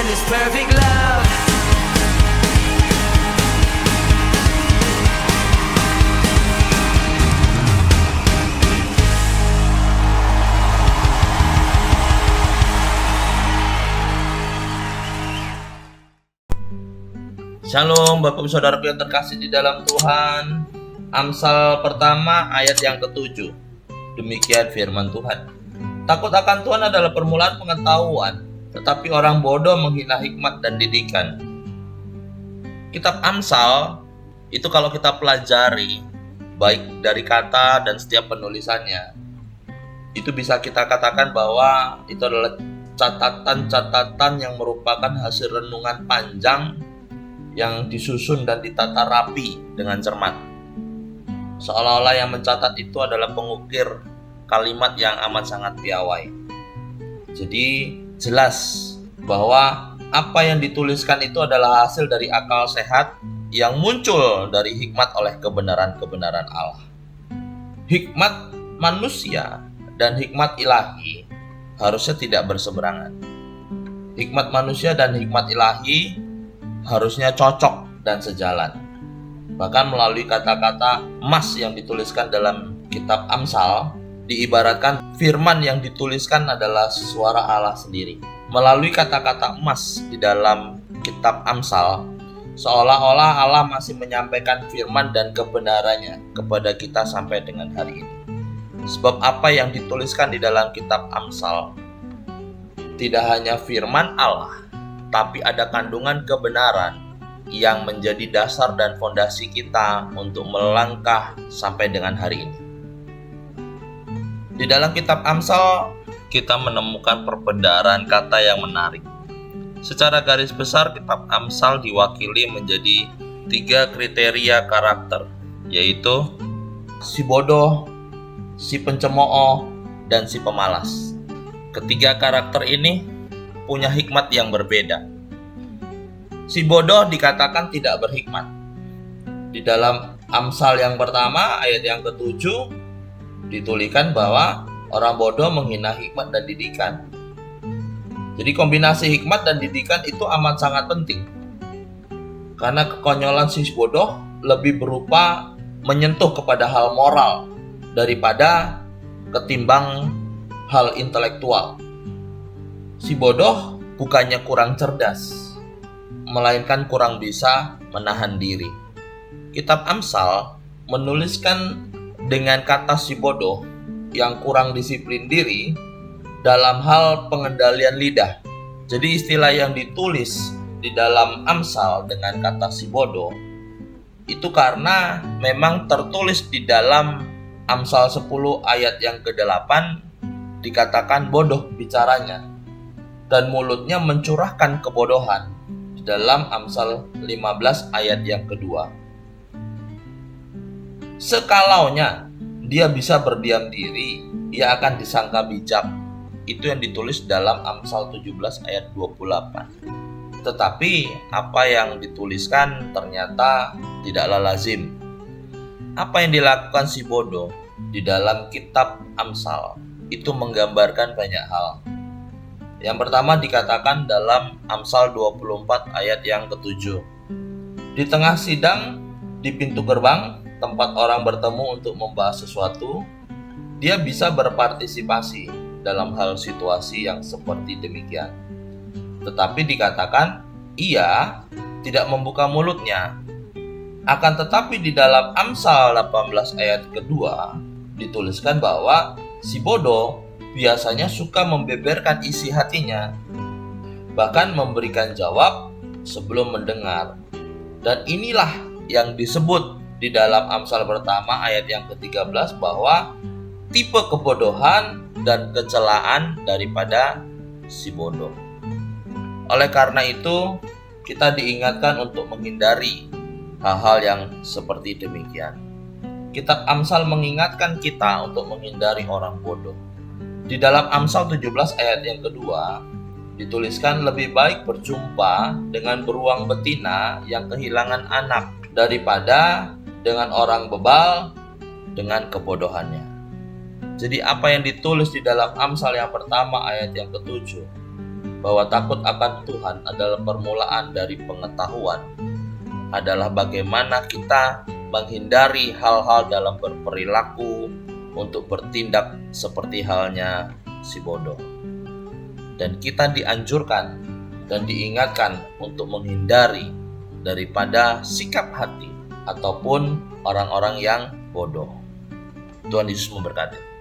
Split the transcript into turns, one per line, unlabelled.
this perfect love.
Shalom Bapak Ibu Saudaraku yang terkasih di dalam Tuhan. Amsal pertama ayat yang ke-7. Demikian firman Tuhan. Takut akan Tuhan adalah permulaan pengetahuan, tetapi orang bodoh menghina hikmat dan didikan. Kitab Amsal itu kalau kita pelajari baik dari kata dan setiap penulisannya, itu bisa kita katakan bahwa itu adalah catatan-catatan yang merupakan hasil renungan panjang yang disusun dan ditata rapi dengan cermat. Seolah-olah yang mencatat itu adalah pengukir kalimat yang amat sangat piawai. Jadi jelas bahwa apa yang dituliskan itu adalah hasil dari akal sehat yang muncul dari hikmat oleh kebenaran-kebenaran Allah. Hikmat manusia dan hikmat ilahi harusnya tidak berseberangan. Hikmat manusia dan hikmat ilahi harusnya cocok dan sejalan. Bahkan melalui kata-kata emas yang dituliskan dalam kitab Amsal, diibaratkan firman yang dituliskan adalah suara Allah sendiri. Melalui kata-kata emas di dalam kitab Amsal, seolah-olah Allah masih menyampaikan firman dan kebenarannya kepada kita sampai dengan hari ini. Sebab apa yang dituliskan di dalam kitab Amsal tidak hanya firman Allah, tapi ada kandungan kebenaran yang menjadi dasar dan fondasi kita untuk melangkah sampai dengan hari ini. Di dalam kitab Amsal, kita menemukan perbendaharaan kata yang menarik. Secara garis besar, kitab Amsal diwakili menjadi 3 kriteria karakter, yaitu si bodoh, si pencemooh, dan si pemalas. Ketiga karakter ini punya hikmat yang berbeda. Si bodoh dikatakan tidak berhikmat. Di dalam Amsal yang pertama ayat yang ke-7 dituliskan bahwa orang bodoh menghina hikmat dan didikan. Jadi kombinasi hikmat dan didikan itu amat sangat penting. Karena kekonyolan si bodoh lebih berupa menyentuh kepada hal moral daripada ketimbang hal intelektual. Si bodoh bukannya kurang cerdas, melainkan kurang bisa menahan diri. Kitab Amsal menuliskan dengan kata si bodoh yang kurang disiplin diri dalam hal pengendalian lidah. Jadi istilah yang ditulis di dalam Amsal dengan kata si bodoh itu karena memang tertulis di dalam Amsal 10 ayat yang ke-8 dikatakan bodoh bicaranya dan mulutnya mencurahkan kebodohan di dalam Amsal 15 ayat yang kedua. Sekalaunya dia bisa berdiam diri, ia akan disangka bijak. Itu yang ditulis dalam Amsal 17 ayat 28. Tetapi apa yang dituliskan ternyata tidaklah lazim. Apa yang dilakukan si bodoh di dalam kitab Amsal itu menggambarkan banyak hal. Yang pertama dikatakan dalam Amsal 24 ayat yang ke-7. Di tengah sidang, di pintu gerbang, tempat orang bertemu untuk membahas sesuatu, dia bisa berpartisipasi dalam hal situasi yang seperti demikian. Tetapi dikatakan, ia tidak membuka mulutnya. Akan tetapi di dalam Amsal 18 ayat kedua, dituliskan bahwa si bodoh biasanya suka membeberkan isi hatinya, bahkan memberikan jawab sebelum mendengar. Dan inilah yang disebut di dalam Amsal pertama ayat yang ke-13 bahwa tipe kebodohan dan kecelaan daripada si bodoh. Oleh karena itu, kita diingatkan untuk menghindari hal-hal yang seperti demikian. Kitab Amsal mengingatkan kita untuk menghindari orang bodoh. Di dalam Amsal 17 ayat yang kedua, dituliskan lebih baik berjumpa dengan beruang betina yang kehilangan anak daripada dengan orang bebal dengan kebodohannya. Jadi apa yang ditulis di dalam Amsal yang pertama ayat yang ke-7, bahwa takut akan Tuhan adalah permulaan dari pengetahuan, adalah bagaimana kita menghindari hal-hal dalam berperilaku untuk bertindak seperti halnya si bodoh. Dan kita dianjurkan dan diingatkan untuk menghindari daripada sikap hati ataupun orang-orang yang bodoh. Tuhan Yesus memberkati.